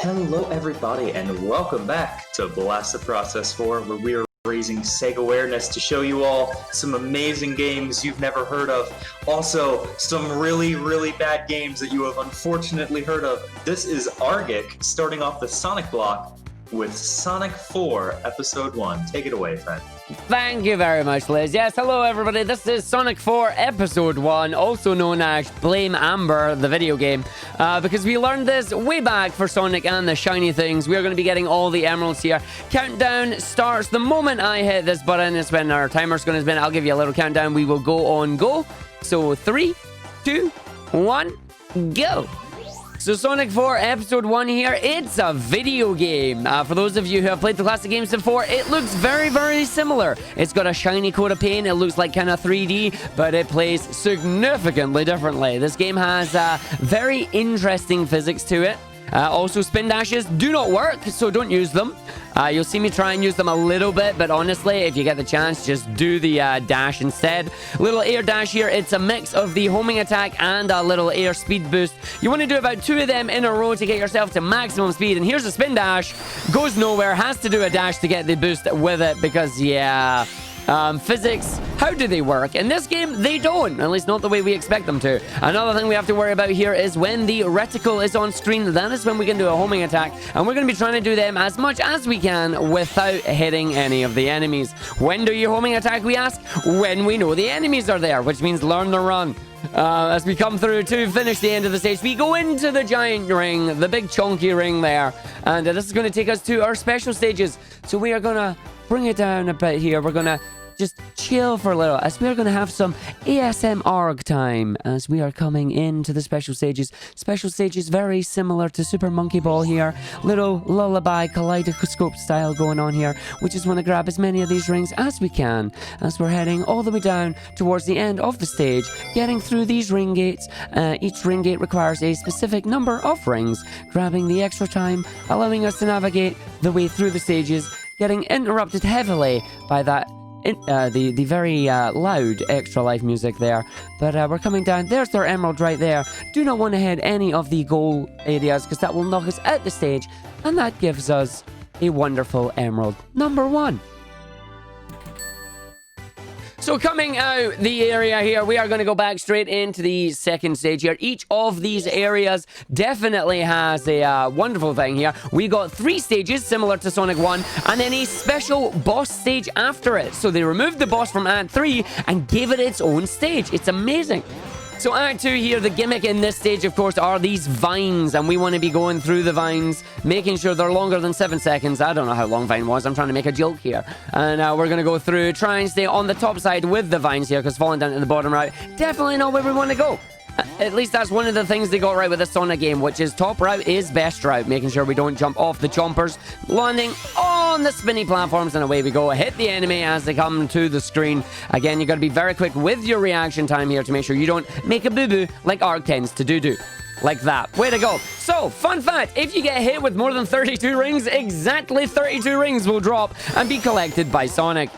Hello everybody and welcome back to Blast the Process 4, where we are raising Sega awareness to show you all some amazing games you've never heard of. Also, some really bad games that you have unfortunately heard of. This is Argick, starting off the Sonic block with Sonic 4 Episode 1. Take it away, friend. Thank you very much, Liz. Yes, hello everybody. This is Sonic 4 Episode 1, also known as Blame Amber, the video game. Because we learned this way back for Sonic and the shiny things. We are going to be getting all the emeralds here. Countdown starts the moment I hit this button. It's when our timer's going to spin. I'll give you a little countdown. We will go on go. So 3, 2, 1, go. So Sonic 4 Episode 1 here, it's a video game. For those of you who have played the classic games before, it looks very similar. It's got a shiny coat of paint, it looks like kind of 3D, but it plays significantly differently. This game has very interesting physics to it. Also, spin dashes do not work, so don't use them. You'll see me try and use them a little bit, but honestly, if you get the chance, just do the dash instead. Little air dash here. It's a mix of the homing attack and a little air speed boost. You want to do about 2 of them in a row to get yourself to maximum speed. And here's a spin dash. Goes nowhere. Has to do a dash to get the boost with it because, yeah... physics, how do they work? In this game, they don't, at least not the way we expect them to. Another thing we have to worry about here is when the reticle is on screen, that is when we can do a homing attack, and we're going to be trying to do them as much as we can without hitting any of the enemies. When do you homing attack, we ask? When we know the enemies are there, which means learn the run. As we come through to finish the end of the stage, we go into the giant ring, the big chunky ring there, and this is going to take us to our special stages. So we are going to bring it down a bit here. We're going to just chill for a little, as we are going to have some ASMR time as we are coming into the special stages. Special stages very similar to Super Monkey Ball here. Little lullaby kaleidoscope style going on here. We just want to grab as many of these rings as we can as we're heading all the way down towards the end of the stage, getting through these ring gates. Each ring gate requires a specific number of rings, grabbing the extra time, allowing us to navigate the way through the stages, getting interrupted heavily by that the very loud extra life music there. But we're coming down. There's their emerald right there. Do not want to hit any of the goal areas because that will knock us out the stage, and that gives us a wonderful emerald number 1. So coming out the area here, we are going to go back straight into the second stage here. Each of these areas definitely has a wonderful thing here. We got 3 stages similar to Sonic 1, and then a special boss stage after it. So they removed the boss from Act 3 and gave it its own stage. It's amazing. So Act 2 here, the gimmick in this stage, of course, are these vines, and we want to be going through the vines, making sure they're longer than 7 seconds. I don't know how long vine was. I'm trying to make a joke here. And we're going to go through, try and stay on the top side with the vines here, because falling down to the bottom route, definitely not where we want to go. At least that's one of the things they got right with the Sonic game, which is top route is best route, making sure we don't jump off the chompers, landing on the spinny platforms, and away we go. Hit the enemy as they come to the screen. Again, you got to be very quick with your reaction time here to make sure you don't make a boo-boo like Arg tends to do. Like that. Way to go. So, fun fact, if you get hit with more than 32 rings, exactly 32 rings will drop and be collected by Sonic.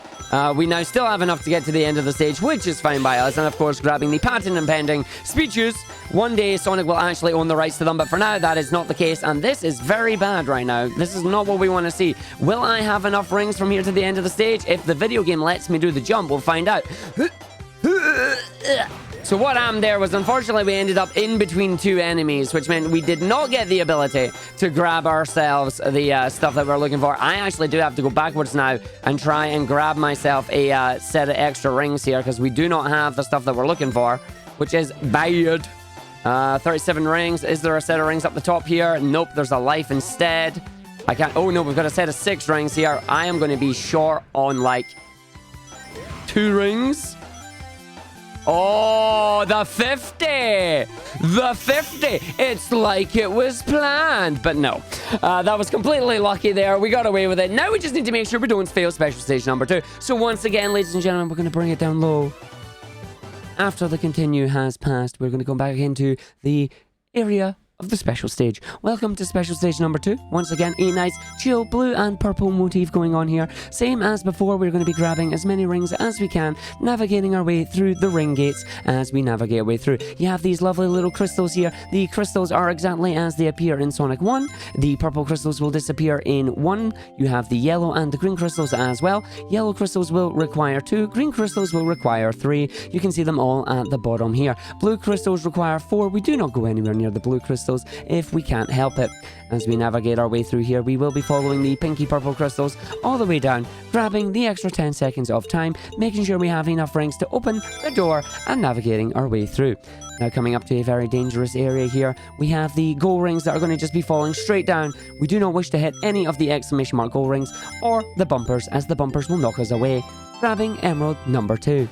We now still have enough to get to the end of the stage, which is fine by us, and of course grabbing the patent and pending speed shoes. One day Sonic will actually own the rights to them, but for now that is not the case, and this is very bad right now. This is not what we want to see. Will I have enough rings from here to the end of the stage? If the video game lets me do the jump, we'll find out. So what happened there was, unfortunately, we ended up in between 2 enemies, which meant we did not get the ability to grab ourselves the stuff that we're looking for. I actually do have to go backwards now and try and grab myself a set of extra rings here, because we do not have the stuff that we're looking for, which is bad. 37 rings. Is there a set of rings up the top here? Nope, there's a life instead. I can't... Oh, no, we've got a set of 6 rings here. I am going to be short on, like, 2 rings. Oh, the 50! The 50! It's like it was planned. But no, that was completely lucky there. We got away with it. Now we just need to make sure we don't fail special stage number 2. So once again, ladies and gentlemen, we're going to bring it down low. After the continue has passed, we're going to go back into the area of the special stage. Welcome to special stage number 2. Once again, a nice chill blue and purple motif going on here. Same as before, we're going to be grabbing as many rings as we can, navigating our way through the ring gates as we navigate our way through. You have these lovely little crystals here. The crystals are exactly as they appear in Sonic 1. The purple crystals will disappear in 1. You have the yellow and the green crystals as well. Yellow crystals will require 2. Green crystals will require 3. You can see them all at the bottom here. Blue crystals require 4. We do not go anywhere near the blue crystals if we can't help it. As we navigate our way through here, we will be following the pinky purple crystals all the way down, grabbing the extra 10 seconds of time, making sure we have enough rings to open the door and navigating our way through. Now coming up to a very dangerous area here, we have the goal rings that are going to just be falling straight down. We do not wish to hit any of the exclamation mark goal rings or the bumpers, as the bumpers will knock us away. Grabbing emerald number 2.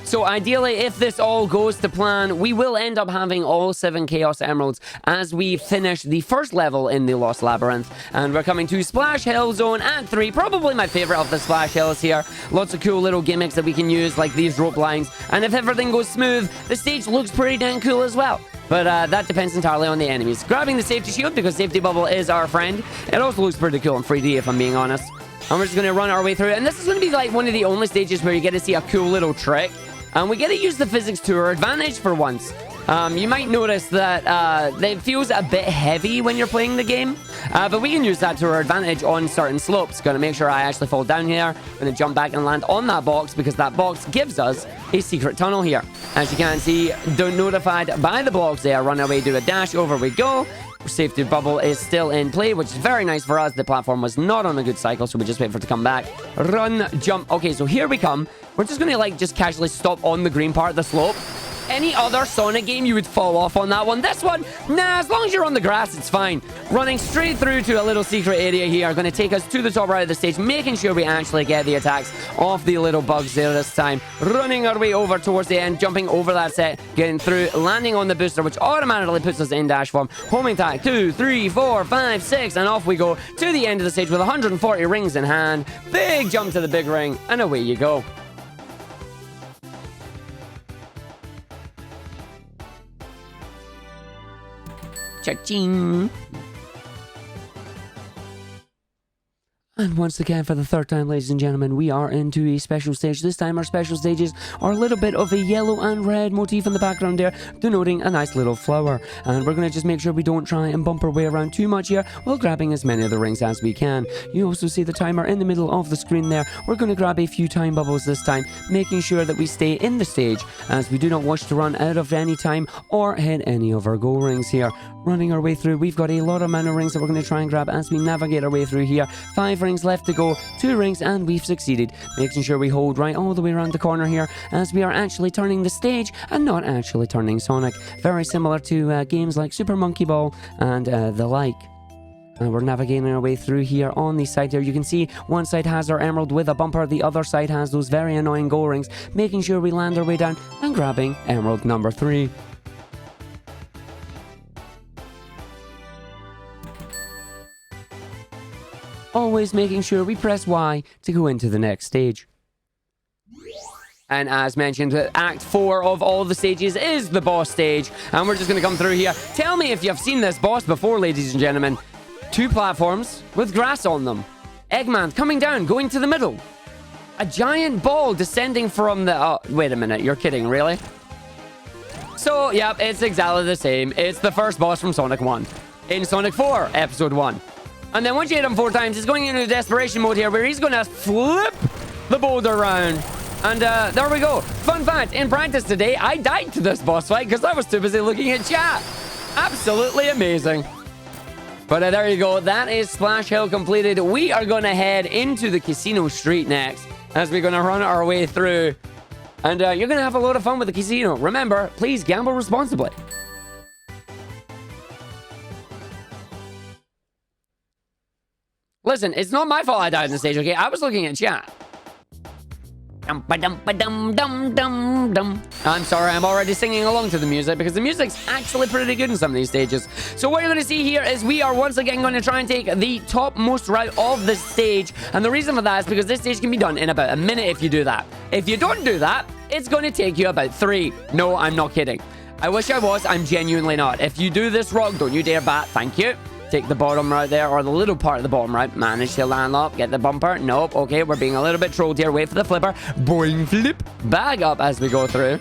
So ideally, if this all goes to plan, we will end up having all 7 Chaos Emeralds as we finish the first level in the Lost Labyrinth. And we're coming to Splash Hill Zone at 3, probably my favorite of the Splash Hills here. Lots of cool little gimmicks that we can use, like these rope lines. And if everything goes smooth, the stage looks pretty dang cool as well. But that depends entirely on the enemies. Grabbing the safety shield, because safety bubble is our friend. It also looks pretty cool in 3D, if I'm being honest. And we're just going to run our way through it. And this is going to be like one of the only stages where you get to see a cool little trick. And we get to use the physics to our advantage for once. You might notice that it feels a bit heavy when you're playing the game. But we can use that to our advantage on certain slopes. Gonna make sure I actually fall down here. Gonna jump back and land on that box, because that box gives us a secret tunnel here. As you can see, notified by the blocks there. Run away, do a dash, over we go. Safety bubble is still in play, which is very nice for us. The platform was not on a good cycle, so we just wait for it to come back. Run, jump. Okay, so here we come. We're just going to, just casually stop on the green part of the slope. Any other Sonic game, you would fall off on that one. This one, nah, as long as you're on the grass, it's fine. Running straight through to a little secret area here. Going to take us to the top right of the stage, making sure we actually get the attacks off the little bugs there this time. Running our way over towards the end, jumping over that set, getting through, landing on the booster, which automatically puts us in dash form. Homing attack, 2, 3, 4, 5, 6, and off we go to the end of the stage with 140 rings in hand. Big jump to the big ring, and away you go. Cha-ching. And once again, for the third time, ladies and gentlemen, we are into a special stage. This time, our special stages are a little bit of a yellow and red motif in the background there, denoting a nice little flower. And we're going to just make sure we don't try and bump our way around too much here, while grabbing as many of the rings as we can. You also see the timer in the middle of the screen there. We're going to grab a few time bubbles this time, making sure that we stay in the stage, as we do not wish to run out of any time or hit any of our goal rings here. Running our way through, we've got a lot of mana rings that we're going to try and grab as we navigate our way through here. 5 rings left to go, 2 rings, and we've succeeded. Making sure we hold right all the way around the corner here, as we are actually turning the stage and not actually turning Sonic. Very similar to games like Super Monkey Ball and the like. And we're navigating our way through here on the side here. You can see one side has our emerald with a bumper, the other side has those very annoying goal rings. Making sure we land our way down and grabbing emerald number 3. Always making sure we press Y to go into the next stage. And as mentioned, Act 4 of all the stages is the boss stage. And we're just going to come through here. Tell me if you've seen this boss before, ladies and gentlemen. 2 platforms with grass on them. Eggman coming down, going to the middle. A giant ball descending from the... Oh, wait a minute. You're kidding, really? So, yep, it's exactly the same. It's the first boss from Sonic 1. In Sonic 4, Episode 1. And then once you hit him 4 times, he's going into desperation mode here, where he's going to flip the boulder around. And there we go. Fun fact, in practice today, I died to this boss fight because I was too busy looking at chat. Absolutely amazing. But there you go. That is Splash Hill completed. We are going to head into the casino street next, as we're going to run our way through. And you're going to have a lot of fun with the casino. Remember, please gamble responsibly. Listen, it's not my fault I died on the stage, okay? I was looking at chat. I'm sorry, I'm already singing along to the music because the music's actually pretty good in some of these stages. So what you're going to see here is we are once again going to try and take the topmost route of the stage. And the reason for that is because this stage can be done in about a minute if you do that. If you don't do that, it's going to take you about 3. No, I'm not kidding. I wish I was. I'm genuinely not. If you do this wrong, don't you dare bat. Thank you. Take the bottom right there, or the little part of the bottom right. Manage to land up. Get the bumper. Nope. Okay, we're being a little bit trolled here. Wait for the flipper. Boing, flip. Bag up as we go through.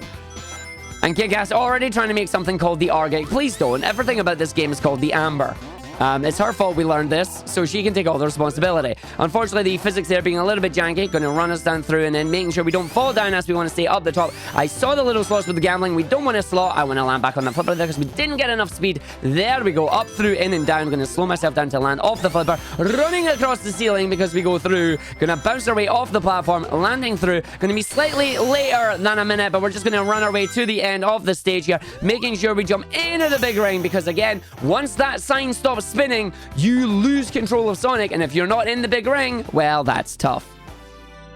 And Kick-Ass already trying to make something called the Argick. Please don't. Everything about this game is called the Amber. It's her fault we learned this, so she can take all the responsibility. Unfortunately, the physics there being a little bit janky, going to run us down through and then making sure we don't fall down as we want to stay up the top. I saw the little slots with the gambling. We don't want to slot. I want to land back on the flipper there because we didn't get enough speed. There we go, up, through, in, and down. Going to slow myself down to land off the flipper, running across the ceiling because we go through. Going to bounce our way off the platform, landing through. Going to be slightly later than a minute, but we're just going to run our way to the end of the stage here, making sure we jump into the big ring because, again, once that sign stops spinning, you lose control of Sonic, and if you're not in the big ring, well, that's tough.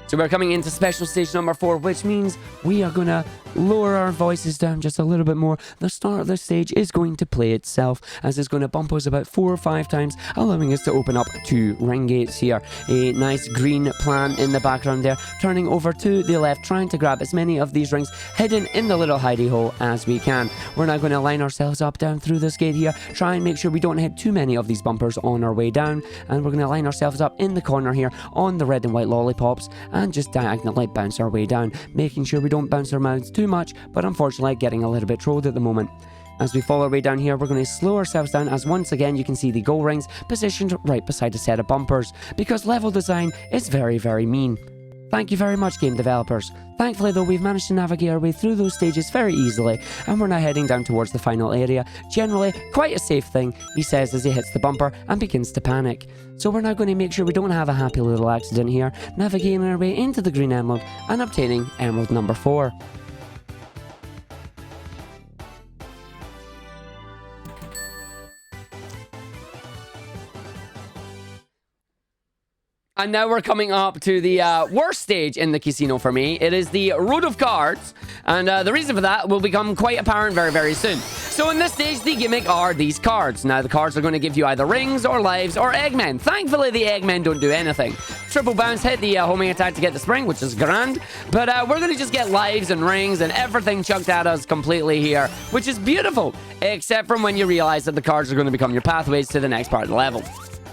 So we're coming into special stage number 4, which means we are going to lower our voices down just a little bit more. The start of the stage is going to play itself, as it's going to bump us about 4 or 5 times, allowing us to open up 2 ring gates here. A nice green plant in the background there, turning over to the left, trying to grab as many of these rings hidden in the little hidey hole as we can. We're now going to line ourselves up down through this gate here, try and make sure we don't hit too many of these bumpers on our way down, and we're going to line ourselves up in the corner here on the red and white lollipops, and just diagonally bounce our way down, making sure we don't bounce our mouths too much, but unfortunately getting a little bit trolled at the moment. As we fall our way down here, we're going to slow ourselves down, as once again you can see the goal rings positioned right beside a set of bumpers, because level design is very, very mean. Thank you very much, game developers. Thankfully though, we've managed to navigate our way through those stages very easily, and we're now heading down towards the final area. Generally, quite a safe thing, he says as he hits the bumper and begins to panic. So we're now going to make sure we don't have a happy little accident here, navigating our way into the green emerald and obtaining emerald number 4. And now we're coming up to the worst stage in the casino for me. It is the Road of Cards. And the reason for that will become quite apparent very, very soon. So in this stage, the gimmick are these cards. Now, the cards are going to give you either rings or lives or Eggmen. Thankfully, the Eggmen don't do anything. Triple bounce, hit the homing attack to get the spring, which is grand. But we're going to just get lives and rings and everything chucked at us completely here, which is beautiful. Except from when you realize that the cards are going to become your pathways to the next part of the level.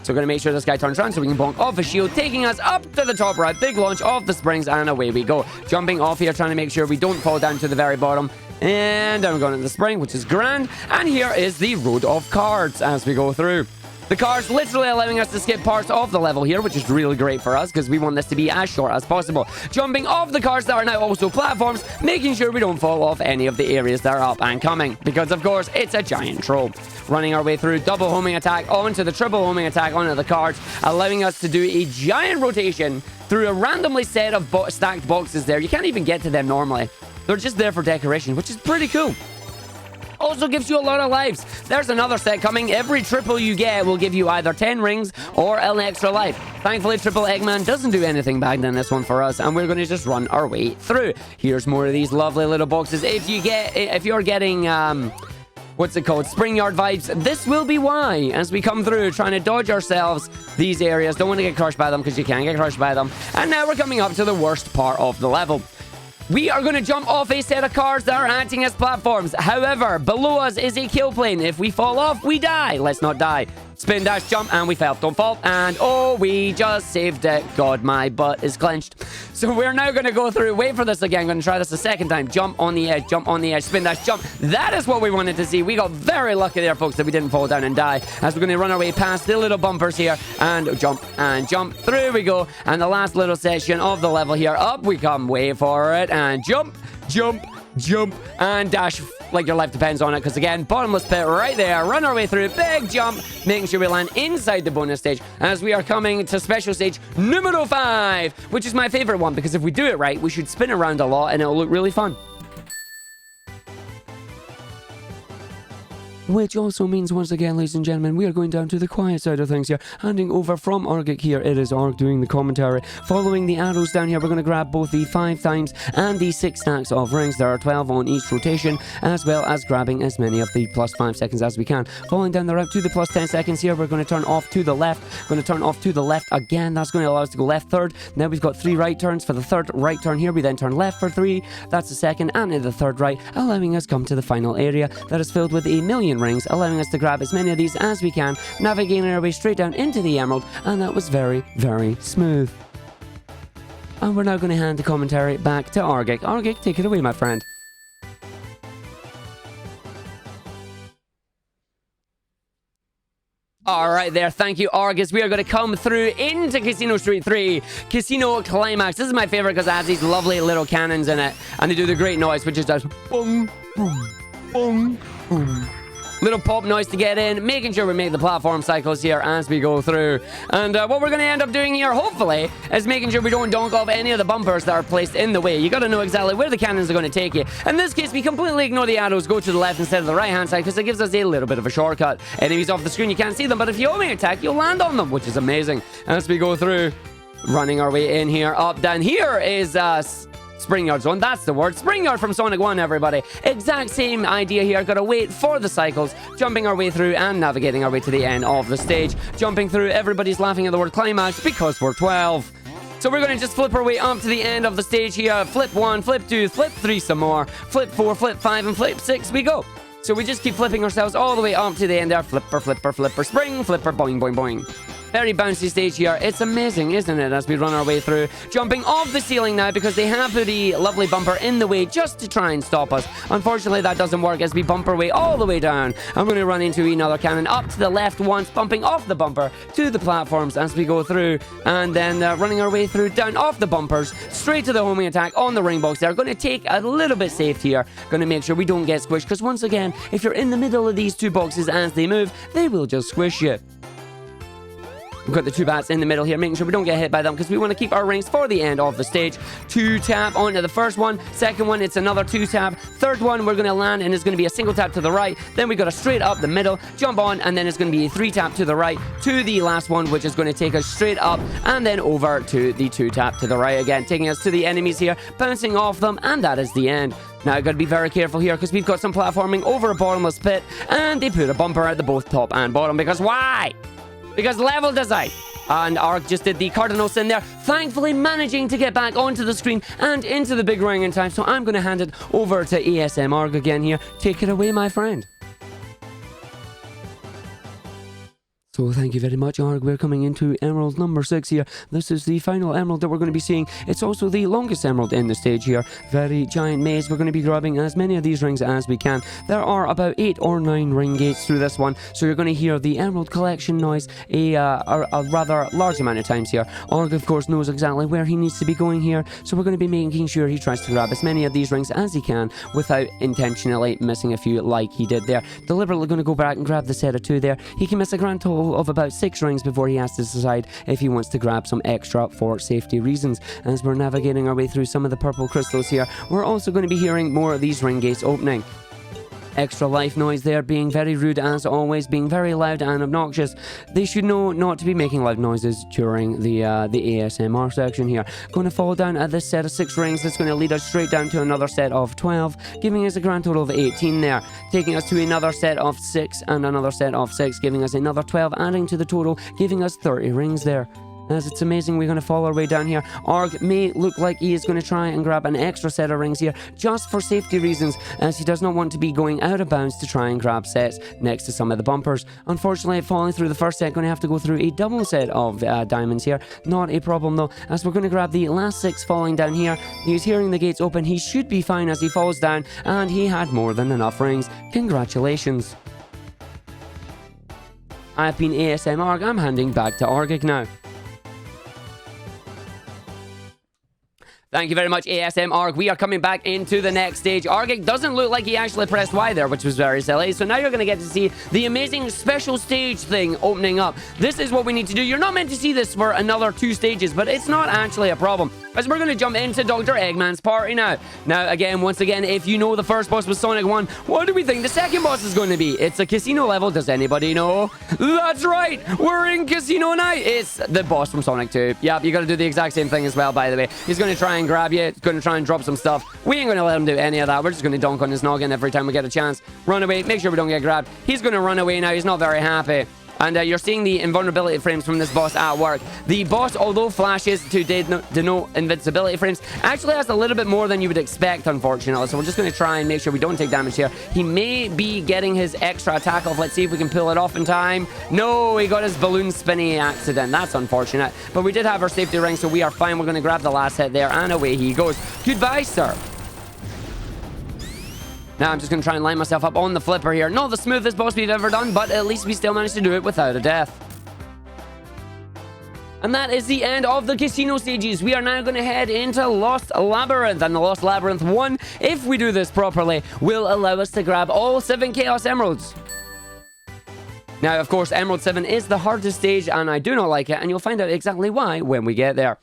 So we're going to make sure this guy turns around so we can bonk off his shield, taking us up to the top right. Big launch off the springs, and away we go. Jumping off here, trying to make sure we don't fall down to the very bottom. And down we're going into the spring, which is grand. And here is the Road of Cards as we go through. The cards literally allowing us to skip parts of the level here, which is really great for us because we want this to be as short as possible. Jumping off the cards that are now also platforms, making sure we don't fall off any of the areas that are up and coming, because of course it's a giant troll. Running our way through double homing attack onto the triple homing attack onto the cards, allowing us to do a giant rotation through a randomly set of stacked boxes there. You can't even get to them normally. They're just there for decoration, which is pretty cool. Also gives you a lot of lives. There's another set coming. Every triple you get will give you either 10 rings or an extra life. Thankfully, Triple Eggman doesn't do anything bad in this one for us, and we're going to just run our way through. Here's more of these lovely little boxes. If you're getting what's it called? Spring Yard vibes. This will be why, as we come through, trying to dodge ourselves these areas. Don't want to get crushed by them because you can get crushed by them. And now we're coming up to the worst part of the level. We are going to jump off a set of cars that are acting as platforms. However, below us is a kill plane. If we fall off, we die. Let's not die. Spin, dash, jump, and we fell. Don't fall. And, oh, we just saved it. God, my butt is clenched. So we're now going to go through. Wait for this again. I'm going to try this a second time. Jump on the edge. Jump on the edge. Spin, dash, jump. That is what we wanted to see. We got very lucky there, folks, that we didn't fall down and die. As we're going to run our way past the little bumpers here. And jump, and jump. Through we go. And the last little section of the level here. Up we come. Wait for it. And jump, jump, jump, and dash like your life depends on it, because again, bottomless pit right there. Run our way through, big jump, making sure we land inside the bonus stage as we are coming to special stage numero 5, which is my favorite one, because if we do it right, we should spin around a lot and it'll look really fun. which also means, once again, ladies and gentlemen, we are going down to the quiet side of things here. Handing over from Argick here, it is Arg doing the commentary. Following the arrows down here, we're going to grab both the 5 times and the 6 stacks of rings. There are 12 on each rotation, as well as grabbing as many of the plus 5 seconds as we can. Falling down the route to the plus 10 seconds here, we're going to turn off to the left. Going to turn off to the left again. That's going to allow us to go left third. Now we've got 3 right turns for the third right turn here. We then turn left for 3. That's the second and in the third right, allowing us come to the final area that is filled with a million rings, allowing us to grab as many of these as we can, navigating our way straight down into the emerald, and that was very, very smooth. And we're now going to hand the commentary back to Argick. Argick, take it away, my friend. Alright there, thank you, Argus. We are going to come through into Casino Street 3, Casino Climax. This is my favourite because it has these lovely little cannons in it, and they do the great noise, which is just boom, boom, boom, boom. Little pop noise to get in, making sure we make the platform cycles here as we go through. And what we're going to end up doing here, hopefully, is making sure we don't donk off any of the bumpers that are placed in the way. You got to know exactly where the cannons are going to take you. In this case, we completely ignore the arrows, go to the left instead of the right-hand side, because it gives us a little bit of a shortcut. Enemies off the screen, you can't see them, but if you only attack, you'll land on them, which is amazing. As we go through, running our way in here, up, down. Here is Spring Yard Zone, that's the word. Spring Yard from Sonic 1, everybody. Exact same idea here. Gotta wait for the cycles, jumping our way through and navigating our way to the end of the stage. Jumping through, everybody's laughing at the word climax because we're 12. So we're going to just flip our way up to the end of the stage here. Flip 1, flip 2, flip 3 some more. Flip 4, flip 5, and flip 6 we go. So we just keep flipping ourselves all the way up to the end there. Flipper, flipper, flipper, spring, flipper, boing, boing, boing. Very bouncy stage here. It's amazing, isn't it, as we run our way through. Jumping off the ceiling now because they have put the lovely bumper in the way just to try and stop us. Unfortunately, that doesn't work as we bump our way all the way down. I'm going to run into another cannon up to the left once, bumping off the bumper to the platforms as we go through. And then running our way through, down off the bumpers, straight to the homing attack on the ring box there. Going to take a little bit safe here. Going to make sure we don't get squished because once again, if you're in the middle of these 2 boxes as they move, they will just squish you. We've got the 2 bats in the middle here, making sure we don't get hit by them because we want to keep our rings for the end of the stage. 2 tap onto the first one. Second one, it's another 2 tap. Third one, we're going to land and it's going to be a single tap to the right. Then we got a straight up the middle, jump on, and then it's going to be a 3 tap to the right to the last one, which is going to take us straight up and then over to the 2 tap to the right again, taking us to the enemies here, bouncing off them, and that is the end. Now, I've got to be very careful here because we've got some platforming over a bottomless pit, and they put a bumper at the both top and bottom because why? Because level design. And Ark just did the cardinal sin there, thankfully managing to get back onto the screen and into the big ring in time. So I'm going to hand it over to ASM Arg again here. Take it away, my friend. So thank you very much, Arg. We're coming into Emerald number 6 here. This is the final Emerald that we're going to be seeing. It's also the longest Emerald in the stage here. Very giant maze. We're going to be grabbing as many of these rings as we can. There are about 8 or 9 ring gates through this one, so you're going to hear the Emerald collection noise a rather large amount of times here. Arg, of course, knows exactly where he needs to be going here, so we're going to be making sure he tries to grab as many of these rings as he can without intentionally missing a few like he did there. Deliberately going to go back and grab the set of 2 there. He can miss a grand total of about 6 rings before he has to decide if he wants to grab some extra for safety reasons. As we're navigating our way through some of the purple crystals here, we're also going to be hearing more of these ring gates opening. Extra life noise there, being very rude as always, being very loud and obnoxious. They should know not to be making loud noises during the ASMR section here. Going to fall down at this set of 6 rings. That's going to lead us straight down to another set of 12, giving us a grand total of 18 there. Taking us to another set of 6 and another set of 6, giving us another 12, adding to the total, giving us 30 rings there. As it's amazing, we're going to fall our way down here. Arg may look like he is going to try and grab an extra set of rings here, just for safety reasons, as he does not want to be going out of bounds to try and grab sets next to some of the bumpers. Unfortunately, falling through the first set, going to have to go through a double set of diamonds here. Not a problem though, as we're going to grab the last 6 falling down here. He's hearing the gates open. He should be fine as he falls down, and he had more than enough rings. Congratulations. I've been ASM Arg. I'm handing back to Argick now. Thank you very much, ASM Arg. We are coming back into the next stage. Argick doesn't look like he actually pressed Y there, which was very silly. So now you're going to get to see the amazing special stage thing opening up. This is what we need to do. You're not meant to see this for another 2 stages, but it's not actually a problem. as we're going to jump into Dr. Eggman's party now. Now, again, once again, if you know the first boss was Sonic 1, what do we think the second boss is going to be? It's a casino level. Does anybody know? That's right. We're in Casino Night. It's the boss from Sonic 2. Yep, you got to do the exact same thing as well, by the way. He's going to try and grab you. He's going to try and drop some stuff. We ain't going to let him do any of that. We're just going to dunk on his noggin every time we get a chance. Run away. Make sure we don't get grabbed. He's going to run away now. He's not very happy. And you're seeing the invulnerability frames from this boss at work. The boss, although flashes to denote invincibility frames, actually has a little bit more than you would expect, unfortunately. So we're just going to try and make sure we don't take damage here. He may be getting his extra attack off. Let's see if we can pull it off in time. No, he got his balloon spinny accident. That's unfortunate. But we did have our safety ring, so we are fine. We're going to grab the last hit there, and away he goes. Goodbye, sir. Now I'm just going to try and line myself up on the flipper here. Not the smoothest boss we've ever done, but at least we still managed to do it without a death. And that is the end of the casino stages. We are now going to head into Lost Labyrinth. And the Lost Labyrinth 1, if we do this properly, will allow us to grab all 7 Chaos Emeralds. Now, of course, Emerald 7 is the hardest stage, and I do not like it. And you'll find out exactly why when we get there.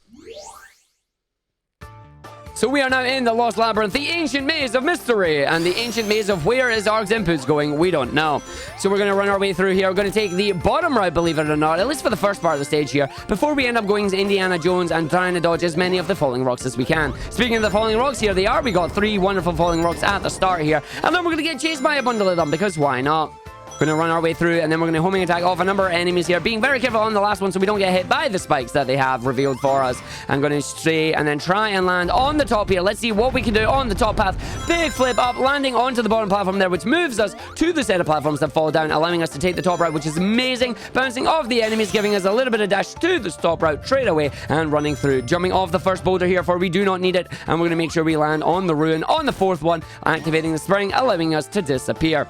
So we are now in the Lost Labyrinth, the ancient maze of mystery. And the ancient maze of where is Arg's inputs going, we don't know. So we're going to run our way through here. We're going to take the bottom route, believe it or not, at least for the first part of the stage here, before we end up going to Indiana Jones and trying to dodge as many of the falling rocks as we can. Speaking of the falling rocks, here they are. We got 3 wonderful falling rocks at the start here. And then we're going to get chased by a bundle of them, because why not? Going to run our way through, and then we're going to homing attack off a number of enemies here, being very careful on the last one so we don't get hit by the spikes that they have revealed for us. I'm going to stray and then try and land on the top here. Let's see what we can do on the top path. Big flip up, landing onto the bottom platform there, which moves us to the set of platforms that fall down, allowing us to take the top route, which is amazing. Bouncing off the enemies, giving us a little bit of dash to the top route straight away, and running through. Jumping off the first boulder here, for we do not need it, and we're going to make sure we land on the ruin on the 4th one, activating the spring, allowing us to disappear.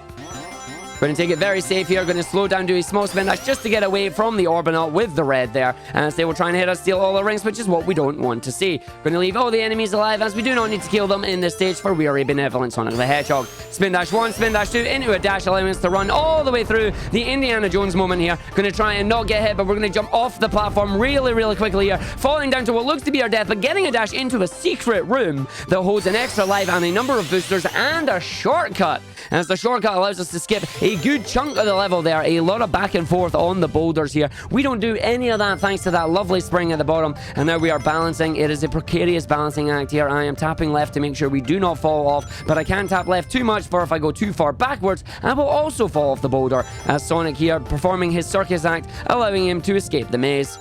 Going to take it very safe here. Going to slow down, do a small spin dash just to get away from the Orbinaut with the red there. And as they were trying to hit us, steal all the rings, which is what we don't want to see. Going to leave all the enemies alive, as we do not need to kill them in this stage, for we are a benevolent Sonic the Hedgehog. Spin dash 1, spin dash 2, into a dash, allowing us to run all the way through the Indiana Jones moment here. Going to try and not get hit, but we're going to jump off the platform really, really quickly here, falling down to what looks to be our death, but getting a dash into a secret room that holds an extra life and a number of boosters and a shortcut. As the shortcut allows us to skip a good chunk of the level there, a lot of back and forth on the boulders here. We don't do any of that thanks to that lovely spring at the bottom, and now we are balancing. It is a precarious balancing act here. I am tapping left to make sure we do not fall off, but I can't tap left too much, for if I go too far backwards, I will also fall off the boulder, as Sonic here performing his circus act, allowing him to escape the maze.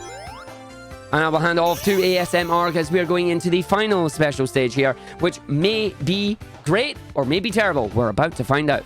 And I will hand off to ASM Arg as we are going into the final special stage here, which may be great or may be terrible. We're about to find out.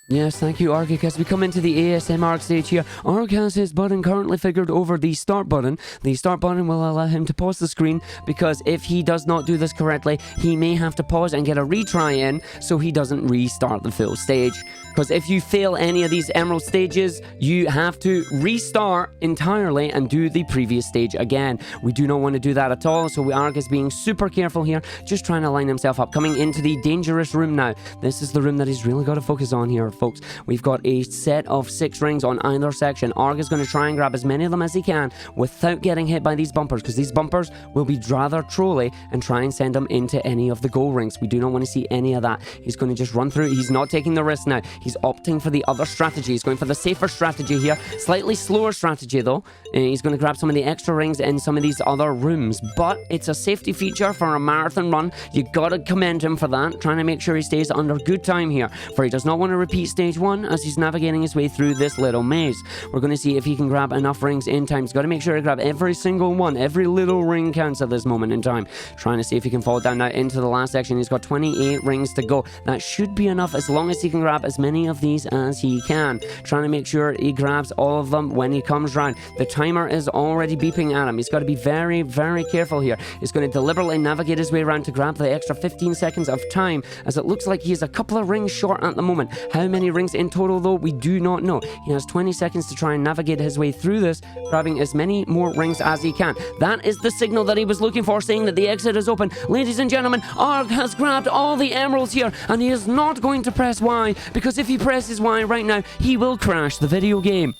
Yes, thank you, Argick. As we come into the ASM Arg stage here, Arg has his button currently figured over the start button. The start button will allow him to pause the screen, because if he does not do this correctly, he may have to pause and get a retry in so he doesn't restart the full stage. Because if you fail any of these emerald stages, you have to restart entirely and do the previous stage again. We do not want to do that at all, so Arg is being super careful here, just trying to line himself up. Coming into the dangerous room now. This is the room that he's really got to focus on here, folks. We've got a set of 6 rings on either section. Arg is going to try and grab as many of them as he can without getting hit by these bumpers, because these bumpers will be rather trolly and try and send him into any of the goal rings. We do not want to see any of that. He's going to just run through. He's not taking the risk now. He's opting for the other strategy. He's going for the safer strategy here. Slightly slower strategy though. He's going to grab some of the extra rings in some of these other rooms, but it's a safety feature for a marathon run. You gotta commend him for that, trying to make sure he stays under good time here, for he does not want to repeat stage 1 as he's navigating his way through this little maze. We're going to see if he can grab enough rings in time. He's got to make sure to grab every single one. Every little ring counts at this moment in time. Trying to see if he can fall down now into the last section. He's got 28 rings to go. That should be enough as long as he can grab as many of these as he can. Trying to make sure he grabs all of them when he comes round. The timer is already beeping at him. He's got to be very, very careful here. He's going to deliberately navigate his way around to grab the extra 15 seconds of time, as it looks like he's a couple of rings short at the moment. How many rings in total though, we do not know. He has 20 seconds to try and navigate his way through this, grabbing as many more rings as he can. That is the signal that he was looking for, saying that the exit is open. Ladies and gentlemen, Arg has grabbed all the emeralds here, and he is not going to press Y, because if he presses Y right now, he will crash the video game.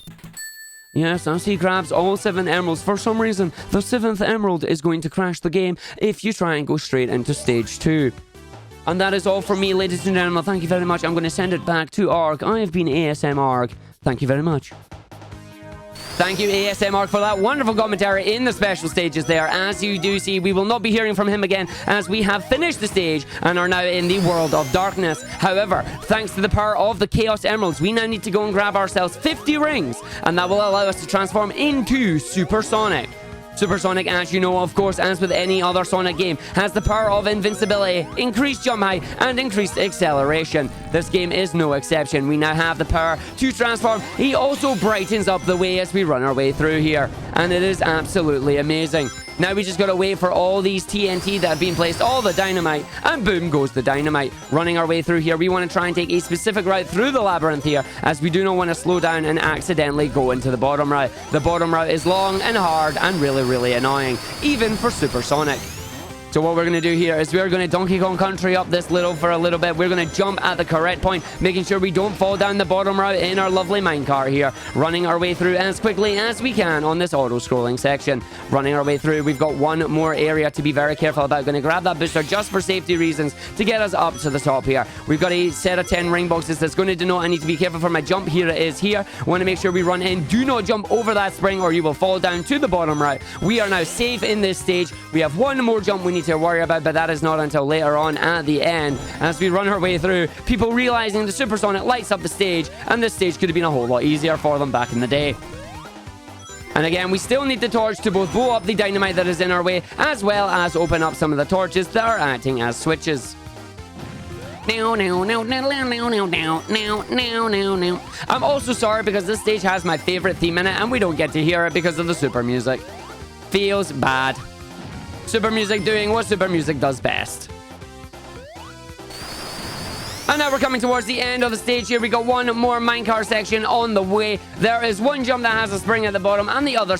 Yes, I see grabs all 7 emeralds. For some reason, the 7th emerald is going to crash the game if you try and go straight into stage 2. And that is all from me, ladies and gentlemen. Thank you very much. I'm going to send it back to Arg. I have been ASM Arg. Thank you very much. Thank you, ASM Arg, for that wonderful commentary in the special stages there. As you do see, we will not be hearing from him again as we have finished the stage and are now in the world of darkness. However, thanks to the power of the Chaos Emeralds, we now need to go and grab ourselves 50 rings, and that will allow us to transform into Supersonic. Supersonic, as you know, of course, as with any other Sonic game, has the power of invincibility, increased jump height, and increased acceleration. This game is no exception. We now have the power to transform. He also brightens up the way as we run our way through here, and it is absolutely amazing. Now we just gotta wait for all these TNT that have been placed, all the dynamite, and boom goes the dynamite. Running our way through here, we want to try and take a specific route through the labyrinth here, as we do not want to slow down and accidentally go into the bottom route. The bottom route is long and hard and really annoying, even for Supersonic. So what we're going to do here is we're going to Donkey Kong Country up this for a little bit. We're going to jump at the correct point, making sure we don't fall down the bottom route in our lovely minecart here. Running our way through as quickly as we can on this auto-scrolling section. Running our way through, we've got one more area to be very careful about. Going to grab that booster just for safety reasons to get us up to the top here. We've got a set of 10 ring boxes that's going to denote I need to be careful for my jump. Here it is here. Want to make sure we run in. Do not jump over that spring or you will fall down to the bottom route. We are now safe in this stage. We have one more jump we need to worry about, but that is not until later on at the end. As we run our way through, people realizing the Supersonic lights up the stage, and this stage could have been a whole lot easier for them back in the day. And again, we still need the torch to both blow up the dynamite that is in our way, as well as open up some of the torches that are acting as switches. I'm also sorry because this stage has my favorite theme in it, and we don't get to hear it because of the super music. Feels bad. Super music doing what super music does best. And now we're coming towards the end of the stage here. We got one more minecart section on the way. There is one jump that has a spring at the bottom, and the other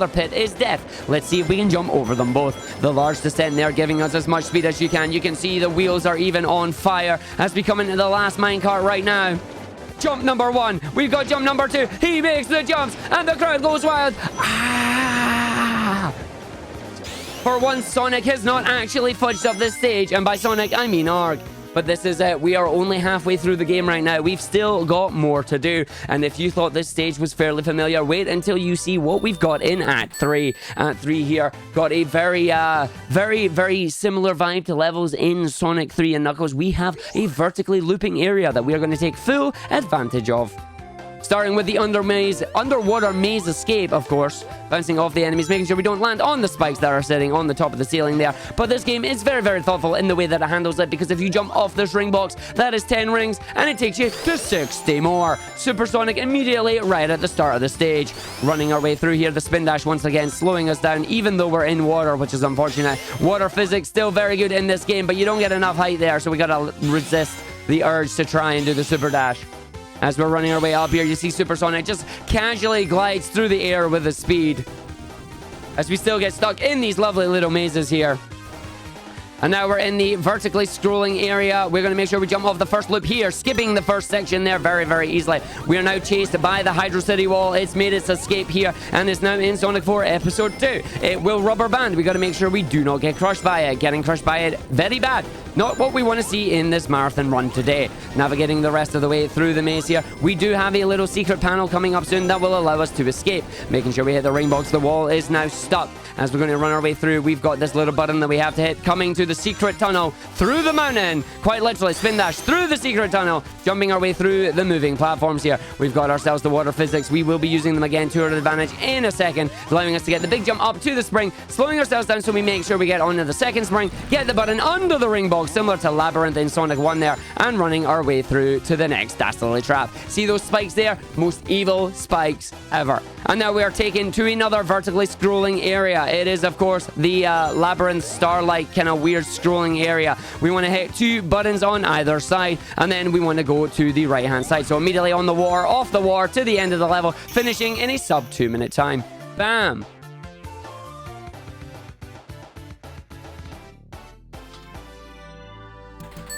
pit is death. Let's see if we can jump over them both. The large descent there giving us as much speed as you can. You can see the wheels are even on fire as we come into the last minecart right now. Jump number 1. We've got jump number 2. He makes the jumps, and the crowd goes wild. For once, Sonic has not actually fudged up this stage, and by Sonic, I mean Arg. But this is it. We are only halfway through the game right now. We've still got more to do. And if you thought this stage was fairly familiar, wait until you see what we've got in Act 3. Act 3 here got a very similar vibe to levels in Sonic 3 and Knuckles. We have a vertically looping area that we are going to take full advantage of. Starting with the underwater maze escape, of course. Bouncing off the enemies, making sure we don't land on the spikes that are sitting on the top of the ceiling there. But this game is very thoughtful in the way that it handles it, because if you jump off this ring box, that is 10 rings, and it takes you to 60 more. Supersonic immediately right at the start of the stage. Running our way through here, the spin dash once again slowing us down, even though we're in water, which is unfortunate. Water physics still very good in this game, but you don't get enough height there, so we gotta resist the urge to try and do the super dash. As we're running our way up here, you see Supersonic just casually glides through the air with his speed. As we still get stuck in these lovely little mazes here. And now we're in the vertically scrolling area. We're going to make sure we jump off the first loop here, skipping the first section there very easily. We are now chased by the Hydro City wall. It's made its escape here and is now in Sonic 4 Episode 2. It will rubber band. We got to make sure we do not get crushed by it. Getting crushed by it, very bad. Not what we want to see in this marathon run today. Navigating the rest of the way through the maze here, we do have a little secret panel coming up soon that will allow us to escape. Making sure we hit the ring box. The wall is now stuck. As we're going to run our way through, we've got this little button that we have to hit, coming to the secret tunnel through the mountain. Quite literally, spin dash through the secret tunnel, jumping our way through the moving platforms here. We've got ourselves the water physics. We will be using them again to our advantage in a second, allowing us to get the big jump up to the spring, slowing ourselves down so we make sure we get onto the second spring, get the button under the ring box, similar to Labyrinth in Sonic 1 there, and running our way through to the next dastardly trap. See those spikes there? Most evil spikes ever. And now we are taken to another vertically scrolling area. It is, of course, the Labyrinth Starlight kind of weird scrolling area. We want to hit 2 buttons on either side, and then we want to go to the right-hand side. So immediately on the war, off the war, to the end of the level, finishing in a sub 2-minute time. Bam!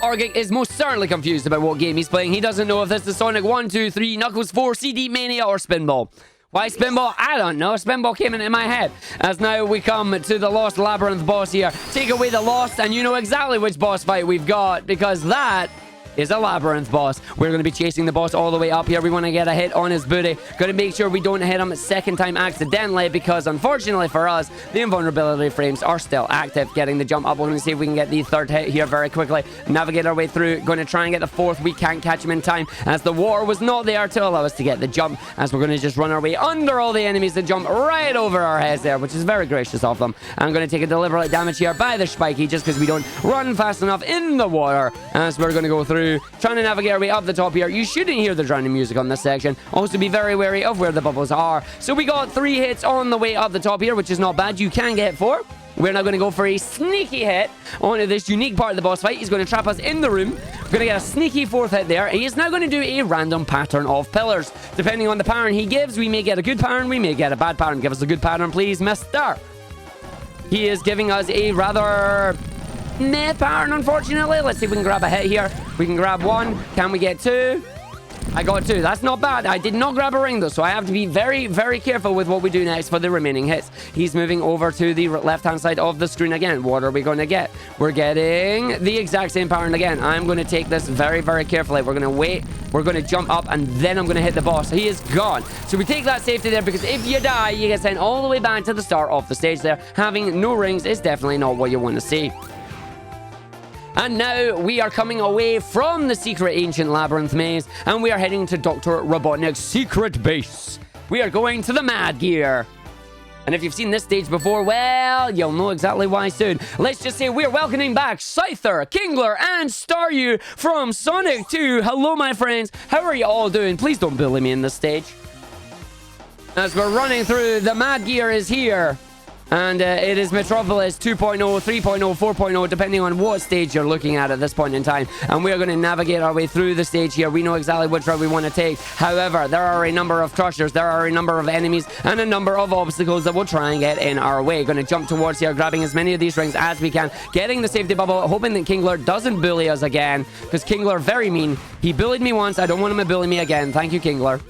Argick is most certainly confused about what game he's playing. He doesn't know if this is Sonic 1, 2, 3, Knuckles 4, CD Mania, or Spinball. Why Spinball? I don't know. Spinball came into my head. As now we come to the Lost Labyrinth boss here. Take away the Lost and you know exactly which boss fight we've got, because that is a Labyrinth boss. We're going to be chasing the boss all the way up here. We want to get a hit on his booty. Got to make sure we don't hit him a second time accidentally, because unfortunately for us, the invulnerability frames are still active. Getting the jump up. We're going to see if we can get the third hit here very quickly. Navigate our way through. Going to try and get the fourth. We can't catch him in time, as the water was not there to allow us to get the jump, as we're going to just run our way under all the enemies to jump right over our heads there, which is very gracious of them. I'm going to take a deliberate damage here by the spiky, just because we don't run fast enough in the water, as we're going to go through trying to navigate our way up the top here. You shouldn't hear the drowning music on this section. Also be very wary of where the bubbles are. So we got 3 hits on the way up the top here, which is not bad. You can get 4. We're now going to go for a sneaky hit onto this unique part of the boss fight. He's going to trap us in the room. We're going to get a sneaky 4th hit there. He is now going to do a random pattern of pillars. Depending on the pattern he gives, we may get a good pattern, we may get a bad pattern. Give us a good pattern, please, mister. He is giving us a rather meh pattern, unfortunately. Let's see if we can grab a hit here. We can grab 1. Can we get 2? I got 2. That's not bad. I did not grab a ring, though, so I have to be very, very careful with what we do next for the remaining hits. He's moving over to the left-hand side of the screen again. What are we going to get? We're getting the exact same pattern again. I'm going to take this very, very carefully. We're going to wait. We're going to jump up, and then I'm going to hit the boss. He is gone. So we take that safety there, because if you die, you get sent all the way back to the start of the stage there. Having no rings is definitely not what you want to see. And now we are coming away from the secret ancient labyrinth maze, and we are heading to Dr. Robotnik's secret base. We are going to the Mad Gear. And if you've seen this stage before, well, you'll know exactly why soon. Let's just say we're welcoming back Scyther, Kingler, and Staryu from Sonic 2. Hello, my friends. How are you all doing? Please don't bully me in this stage. As we're running through, the Mad Gear is here. And it is Metropolis 2.0, 3.0, 4.0, depending on what stage you're looking at this point in time. And we are going to navigate our way through the stage here. We know exactly which route we want to take. However, there are a number of crushers, there are a number of enemies, and a number of obstacles that will try and get in our way. Going to jump towards here, grabbing as many of these rings as we can, getting the safety bubble, hoping that Kingler doesn't bully us again, because Kingler, very mean. He bullied me once. I don't want him to bully me again. Thank you, Kingler.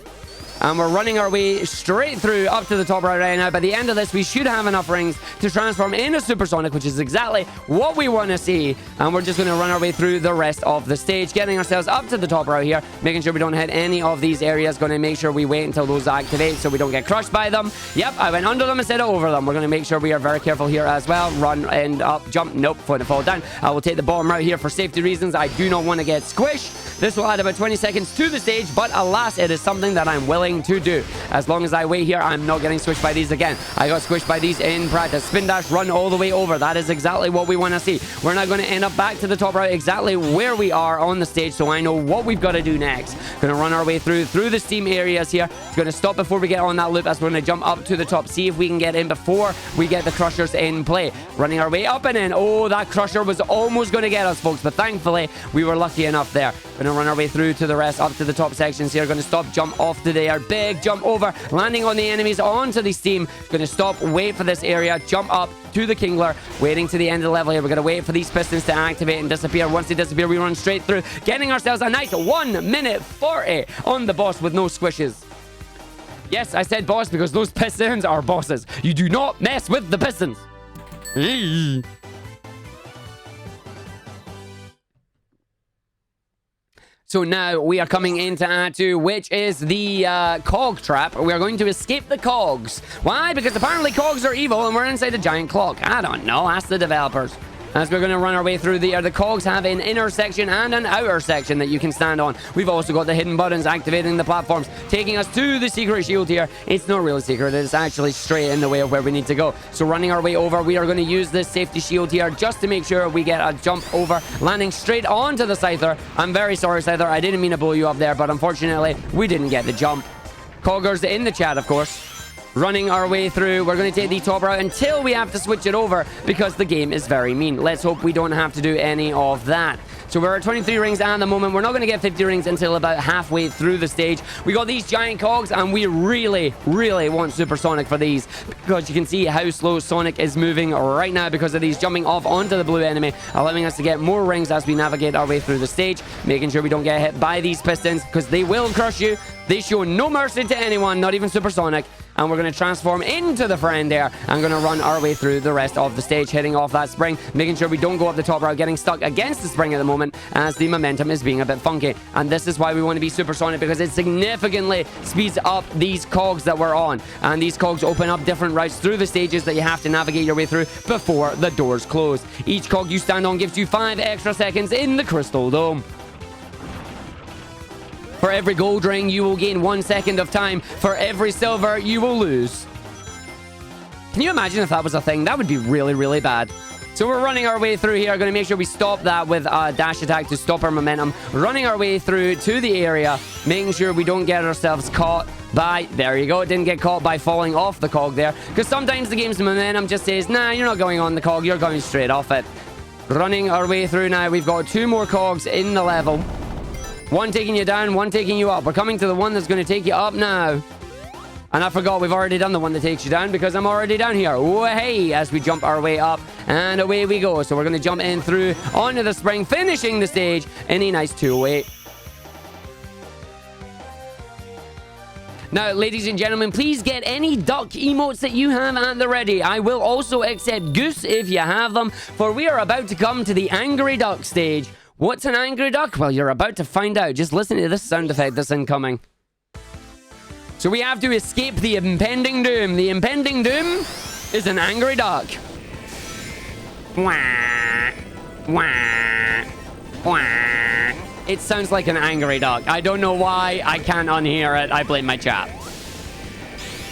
And we're running our way straight through up to the top right now. By the end of this, we should have enough rings to transform into Supersonic, which is exactly what we want to see. And we're just going to run our way through the rest of the stage, getting ourselves up to the top right here, making sure we don't hit any of these areas. Going to make sure we wait until those activate so we don't get crushed by them. Yep, I went under them instead of over them. We're going to make sure we are very careful here as well. Run and up, jump. Nope, going to fall down. I will take the bottom right here for safety reasons. I do not want to get squished. This will add about 20 seconds to the stage, but alas, it is something that I'm willing to do. As long as I wait here, I'm not getting squished by these again. I got squished by these in practice. Spin dash, run all the way over. That is exactly what we want to see. We're now going to end up back to the top right, exactly where we are on the stage, so I know what we've got to do next. Going to run our way through the steam areas here. It's going to stop before we get on that loop, as we're going to jump up to the top, see if we can get in before we get the crushers in play. Running our way up and in. Oh, that crusher was almost going to get us, folks, but thankfully we were lucky enough there. Going to run our way through to the rest, up to the top sections here. Going to stop, jump off to there, big jump over, landing on the enemies onto the steam. Going to stop, wait for this area, jump up to the Kingler, waiting to the end of the level here. We're going to wait for these pistons to activate and disappear. Once they disappear, we run straight through, getting ourselves a nice 1 minute 40 on the boss with no squishes. Yes, I said boss because those pistons are bosses. You do not mess with the pistons. So now we are coming into Act 2, which is the cog trap. We are going to escape the cogs. Why? Because apparently cogs are evil and we're inside a giant clock. I don't know. Ask the developers. As we're going to run our way through the cogs have an inner section and an outer section that you can stand on. We've also got the hidden buttons activating the platforms, taking us to the secret shield here. It's not really secret. It's actually straight in the way of where we need to go. So running our way over, we are going to use this safety shield here just to make sure we get a jump over, landing straight onto the Scyther. I'm very sorry, Scyther. I didn't mean to blow you up there, but unfortunately, we didn't get the jump. Coggers in the chat, of course. Running our way through, we're going to take the top route until we have to switch it over because the game is very mean. Let's hope we don't have to do any of that. So we're at 23 rings at the moment. We're not going to get 50 rings until about halfway through the stage. We got these giant cogs and we really, really want Supersonic for these because you can see how slow Sonic is moving right now because of these jumping off onto the blue enemy, allowing us to get more rings as we navigate our way through the stage, making sure we don't get hit by these pistons because they will crush you. They show no mercy to anyone, not even Supersonic. And we're going to transform into the friend there and going to run our way through the rest of the stage, hitting off that spring, making sure we don't go up the top route, getting stuck against the spring at the moment as the momentum is being a bit funky. And this is why we want to be Supersonic, because it significantly speeds up these cogs that we're on. And these cogs open up different routes through the stages that you have to navigate your way through before the doors close. Each cog you stand on gives you 5 extra seconds in the Crystal Dome. For every gold ring, you will gain 1 second of time. For every silver, you will lose. Can you imagine if that was a thing? That would be really, really bad. So we're running our way through here. Going to make sure we stop that with a dash attack to stop our momentum. Running our way through to the area. Making sure we don't get ourselves caught by... There you go. Didn't get caught by falling off the cog there. Because sometimes the game's momentum just says, nah, you're not going on the cog. You're going straight off it. Running our way through now. We've got 2 more cogs in the level. 1 taking you down, 1 taking you up. We're coming to the one that's going to take you up now. And I forgot we've already done the one that takes you down because I'm already down here. Way as we jump our way up. And away we go. So we're going to jump in through onto the spring, finishing the stage in a nice 208. Now, ladies and gentlemen, please get any duck emotes that you have at the ready. I will also accept goose if you have them, for we are about to come to the Angry Duck stage. What's an angry duck? Well, you're about to find out. Just listen to this sound effect that's incoming. So we have to escape the impending doom. The impending doom is an angry duck. Wah, wah, wah. It sounds like an angry duck. I don't know why. I can't unhear it. I blame my chat.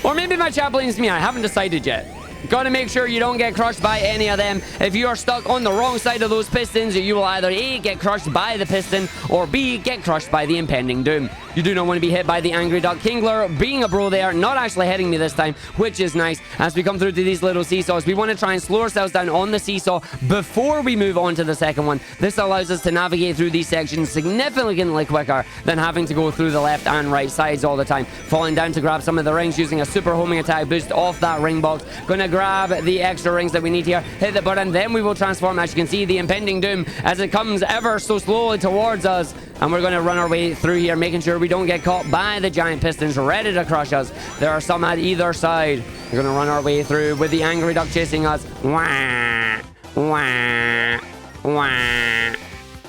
Or maybe my chat blames me. I haven't decided yet. Gotta make sure you don't get crushed by any of them. If you are stuck on the wrong side of those pistons, you will either A, get crushed by the piston, or B, get crushed by the impending doom. You do not want to be hit by the Angry Duck. Kingler, being a bro there, not actually hitting me this time, which is nice. As we come through to these little seesaws, we want to try and slow ourselves down on the seesaw before we move on to the second one. This allows us to navigate through these sections significantly quicker than having to go through the left and right sides all the time. Falling down to grab some of the rings using a super homing attack boost off that ring box. Gonna grab the extra rings that we need here. Hit the button, then we will transform. As you can see, the impending doom as it comes ever so slowly towards us. And we're going to run our way through here, making sure we don't get caught by the giant pistons ready to crush us. There are some at either side. We're going to run our way through with the Angry Duck chasing us. Wah, wah, wah.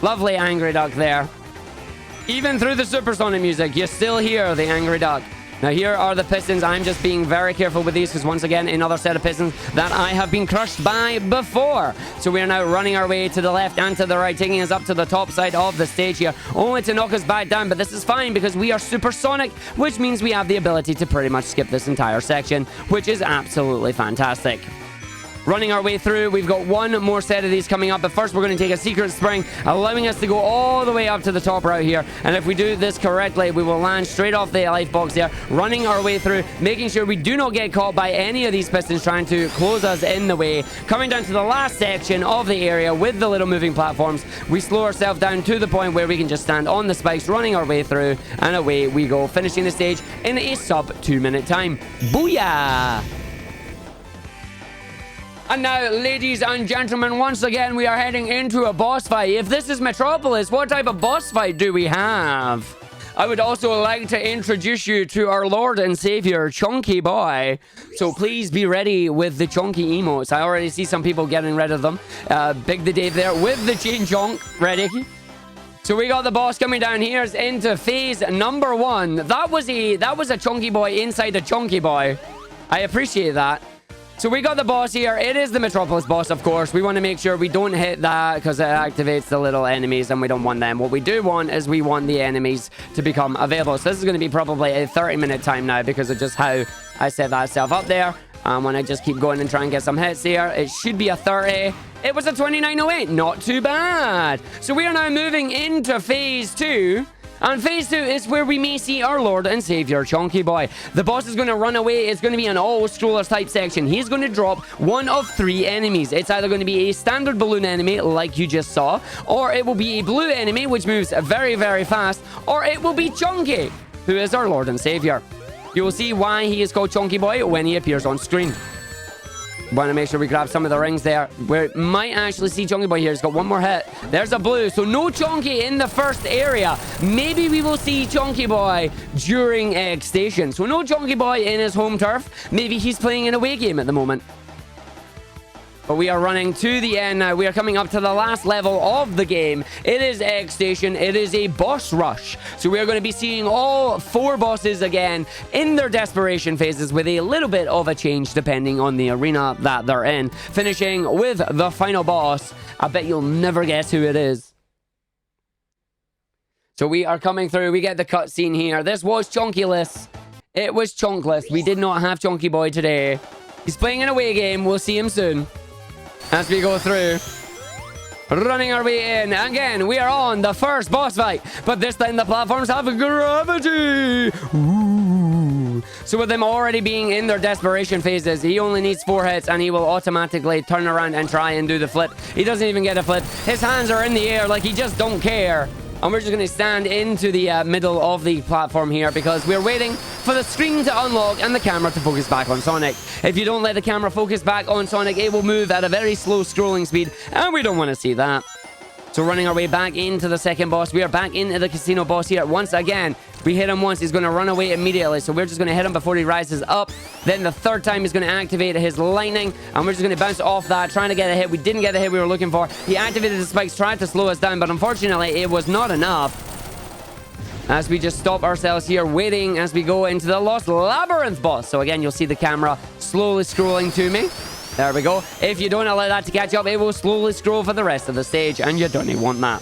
Lovely Angry Duck there. Even through the supersonic music, you still hear the Angry Duck. Now, here are the pistons. I'm just being very careful with these because, once again, another set of pistons that I have been crushed by before. So we are now running our way to the left and to the right, taking us up to the top side of the stage here, only to knock us back down. But this is fine because we are supersonic, which means we have the ability to pretty much skip this entire section, which is absolutely fantastic. Running our way through, we've got 1 more set of these coming up, but first we're going to take a secret spring, allowing us to go all the way up to the top route here. And if we do this correctly, we will land straight off the life box there, running our way through, making sure we do not get caught by any of these pistons trying to close us in the way. Coming down to the last section of the area with the little moving platforms, we slow ourselves down to the point where we can just stand on the spikes, running our way through, and away we go, finishing the stage in a sub 2-minute time. Booyah! And now, ladies and gentlemen, once again, we are heading into a boss fight. If this is Metropolis, what type of boss fight do we have? I would also like to introduce you to our Lord and Savior, Chunky Boy. So please be ready with the Chunky emotes. I already see some people getting rid of them. Big the Dave there with the Chain Chunk. Ready? So we got the boss coming down here into phase number 1. That was a Chunky Boy inside a Chunky Boy. I appreciate that. So we got the boss here. It is the Metropolis boss, of course. We want to make sure we don't hit that because it activates the little enemies and we don't want them. What we do want is we want the enemies to become available. So this is going to be probably a 30-minute time now because of just how I set that stuff up there. When I just keep going and try and get some hits here, it should be a 30. It was a 2908. Not too bad. So we are now moving into phase 2. And phase 2 is where we may see our Lord and Savior, Chunky Boy. The boss is going to run away. It's going to be an all-scrollers type section. He's going to drop 1 of 3 enemies. It's either going to be a standard balloon enemy, like you just saw, or it will be a blue enemy, which moves very, very fast, or it will be Chunky, who is our Lord and Savior. You will see why he is called Chunky Boy when he appears on screen. Want to make sure we grab some of the rings there. We might actually see Chunky Boy here. He's got one more hit. There's a blue. So no Chunky in the first area. Maybe we will see Chunky Boy during Egg Station. So no Chunky Boy in his home turf. Maybe he's playing an away game at the moment. But we are running to the end now. We are coming up to the last level of the game. It is Egg Station. It is a boss rush. So we are going to be seeing all 4 bosses again in their desperation phases with a little bit of a change depending on the arena that they're in. Finishing with the final boss. I bet you'll never guess who it is. So we are coming through. We get the cutscene here. This was Chunkyless. It was Chunkless. We did not have Chunky Boy today. He's playing an away game. We'll see him soon. As we go through, running our way in. Again, we are on the first boss fight, but this time the platforms have gravity. Ooh. So with them already being in their desperation phases, he only needs 4 hits and he will automatically turn around and try and do the flip. He doesn't even get a flip. His hands are in the air like he just don't care. And we're just going to stand into the middle of the platform here because we're waiting for the screen to unlock and the camera to focus back on Sonic. If you don't let the camera focus back on Sonic, it will move at a very slow scrolling speed, and we don't want to see that. So running our way back into the second boss, we are back into the casino boss here. Once again, we hit him once, he's going to run away immediately. So we're just going to hit him before he rises up. Then the third time he's going to activate his lightning, and we're just going to bounce off that, trying to get a hit. We didn't get the hit we were looking for. He activated the spikes, tried to slow us down, but unfortunately it was not enough. As we just stop ourselves here, waiting as we go into the Lost Labyrinth boss. So again, you'll see the camera slowly scrolling to me. There we go. If you don't allow that to catch up, it will slowly scroll for the rest of the stage, and you don't want that.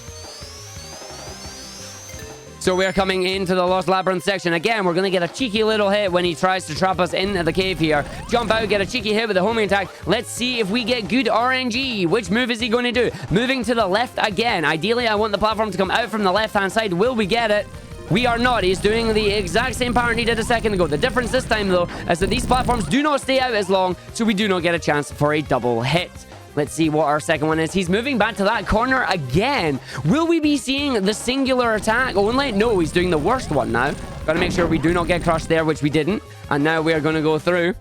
So we're coming into the Lost Labyrinth section. Again, we're going to get a cheeky little hit when he tries to trap us into the cave here. Jump out, get a cheeky hit with the homing attack. Let's see if we get good RNG. Which move is he going to do? Moving to the left again. Ideally, I want the platform to come out from the left-hand side. Will we get it? We are not. He's doing the exact same pattern he did a second ago. The difference this time, though, is that these platforms do not stay out as long, so we do not get a chance for a double hit. Let's see what our second one is. He's moving back to that corner again. Will we be seeing the singular attack only? No, he's doing the worst one now. Got to make sure we do not get crushed there, which we didn't. And now we are going to go through.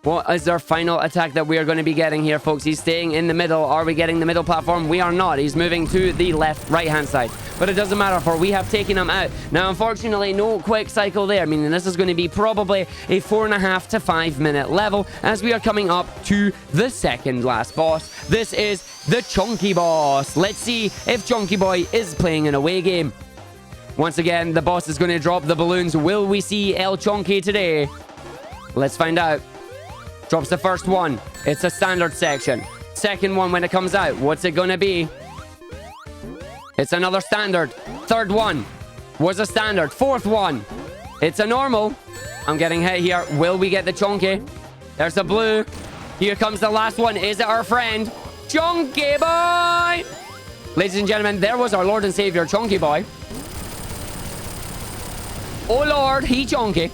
What is our final attack that we are going to be getting here, folks? He's staying in the middle. Are we getting the middle platform? We are not. He's moving to the right-hand side. But it doesn't matter, for we have taken him out. Now, unfortunately, no quick cycle there, meaning this is going to be probably a 4.5 to 5 minute level as we are coming up to the second last boss. This is the Chunky Boss. Let's see if Chunky Boy is playing an away game. Once again, the boss is going to drop the balloons. Will we see El Chunky today? Let's find out. Drops the first one. It's a standard section. Second one when it comes out. What's it gonna be? It's another standard. Third one was a standard. Fourth one. It's a normal. I'm getting hit here. Will we get the Chunky? There's a blue. Here comes the last one. Is it our friend? Chunky Boy! Ladies and gentlemen, there was our Lord and Savior, Chunky Boy. Oh Lord, he Chunky.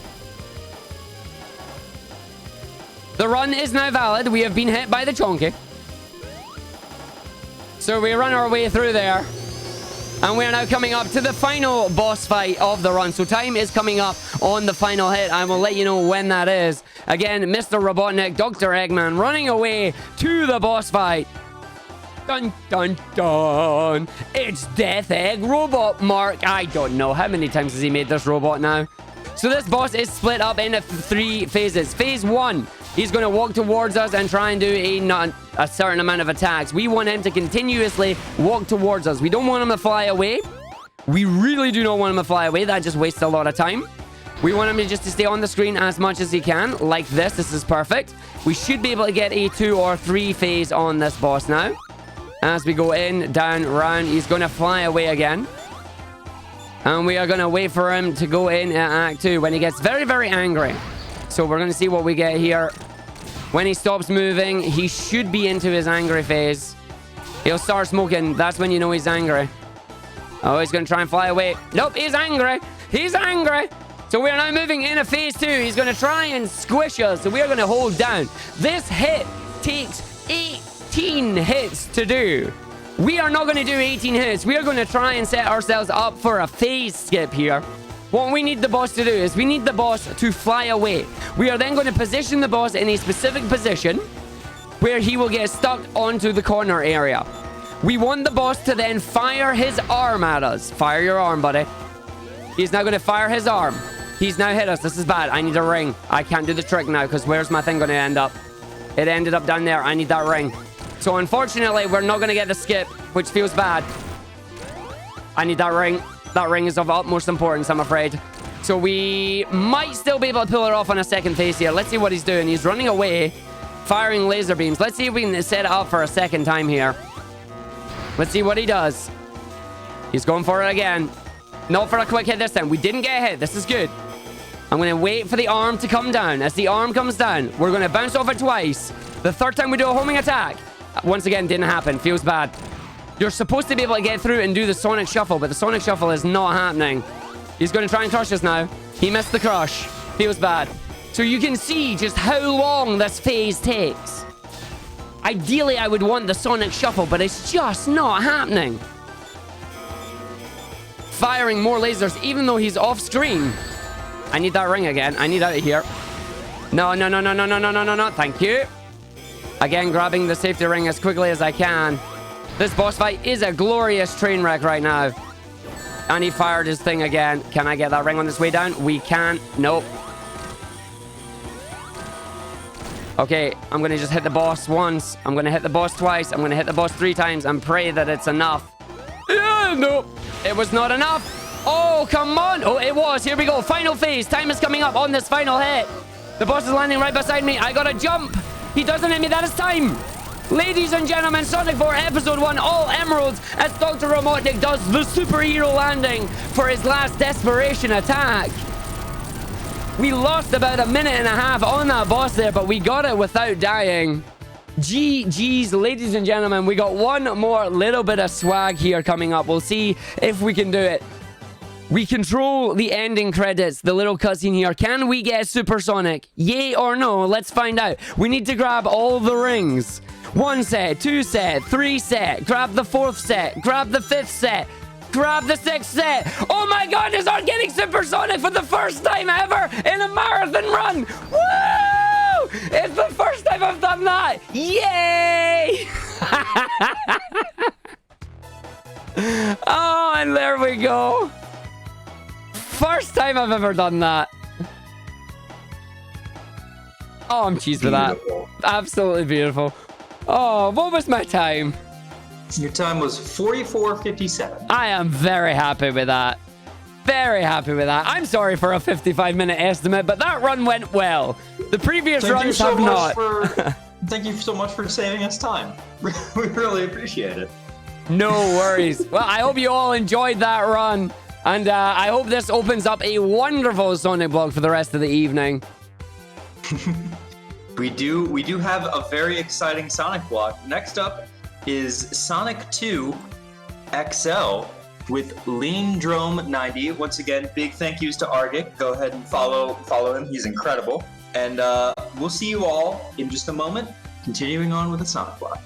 The run is now valid. We have been hit by the Chunky. So we run our way through there. And we are now coming up to the final boss fight of the run. So time is coming up on the final hit. I will let you know when that is. Again, Mr. Robotnik, Dr. Eggman running away to the boss fight. Dun, dun, dun. It's Death Egg Robot Mark. I don't know. How many times has he made this robot now? So this boss is split up into 3 phases. Phase 1. He's going to walk towards us and try and do a certain amount of attacks. We want him to continuously walk towards us. We don't want him to fly away. We really do not want him to fly away. That just wastes a lot of time. We want him to just stay on the screen as much as he can, like this. This is perfect. We should be able to get a 2 or 3 phase on this boss now. As we go in, down, round, he's going to fly away again. And we are going to wait for him to go in at Act 2 when he gets very, very angry. So we're going to see what we get here. When he stops moving, he should be into his angry phase. He'll start smoking. That's when you know he's angry. Oh, he's going to try and fly away. Nope, he's angry. He's angry. So we are now moving into phase 2. He's going to try and squish us. So we are going to hold down. This hit takes 18 hits to do. We are not going to do 18 hits. We are going to try and set ourselves up for a phase skip here. What we need the boss to do is we need the boss to fly away. We are then going to position the boss in a specific position. where he will get stuck onto the corner area. We want the boss to then fire his arm at us. Fire your arm, buddy. He's now going to fire his arm. He's now hit us. This is bad. I need a ring. I can't do the trick now because where's my thing going to end up? It ended up down there. I need that ring. So unfortunately, we're not going to get the skip, which feels bad. I need that ring. That ring is of utmost importance, I'm afraid. So we might still be able to pull it off on a second phase here. Let's see what he's doing. He's running away, firing laser beams. Let's see if we can set it up for a second time here. Let's see what he does. He's going for it again. Not for a quick hit this time. We didn't get hit. This is good. I'm going to wait for the arm to come down. As the arm comes down, we're going to bounce off it twice. The third time we do a homing attack. Once again, didn't happen. Feels bad. You're supposed to be able to get through and do the Sonic Shuffle, but the Sonic Shuffle is not happening. He's going to try and crush us now. He missed the crush. Feels bad. So you can see just how long this phase takes. Ideally, I would want the Sonic Shuffle, but it's just not happening. Firing more lasers, even though he's off screen. I need that ring again. I need out of here. No, no, no, no, no, no, no, no, no, no. Thank you. Again, grabbing the safety ring as quickly as I can. This boss fight is a glorious train wreck right now. And he fired his thing again. Can I get that ring on this way down? We can't. Nope. Okay, I'm going to just hit the boss once. I'm going to hit the boss twice. I'm going to hit the boss 3 times and pray that it's enough. Nope. It was not enough. Oh, come on. Oh, it was. Here we go. Final phase. Time is coming up on this final hit. The boss is landing right beside me. I got to jump. He doesn't hit me. That is time. Ladies and gentlemen, Sonic 4 Episode 1, all emeralds, as Dr. Robotnik does the superhero landing for his last desperation attack. We lost about 1.5 minutes on that boss there, but we got it without dying. GG's, ladies and gentlemen. We got one more little bit of swag here coming up. We'll see if we can do it. We control the ending credits, the little cutscene here. Can we get Supersonic? Yay or no? Let's find out. We need to grab all the rings. 1 set, 2 set, 3 set. Grab the 4th set. Grab the 5th set. Grab the 6th set. Oh my god, it's not getting Supersonic for the first time ever in a marathon run. Woo! It's the first time I've done that. Yay! Oh, and there we go. First time I've ever done that. Oh, I'm cheesed with that. Absolutely beautiful. Oh, what was my time? Your time was 44:57. I am very happy with that. Very happy with that. I'm sorry for a 55-minute estimate, but that run went well. The previous runs have not. Thank you so much for saving us time. We really appreciate it. No worries. Well, I hope you all enjoyed that run. And I hope this opens up a wonderful Sonic blog for the rest of the evening. We do have a very exciting Sonic blog. Next up is Sonic 2 XL with Leandrome90. Once again, big thank yous to Argick. Go ahead and follow him. He's incredible. And we'll see you all in just a moment, continuing on with the Sonic blog.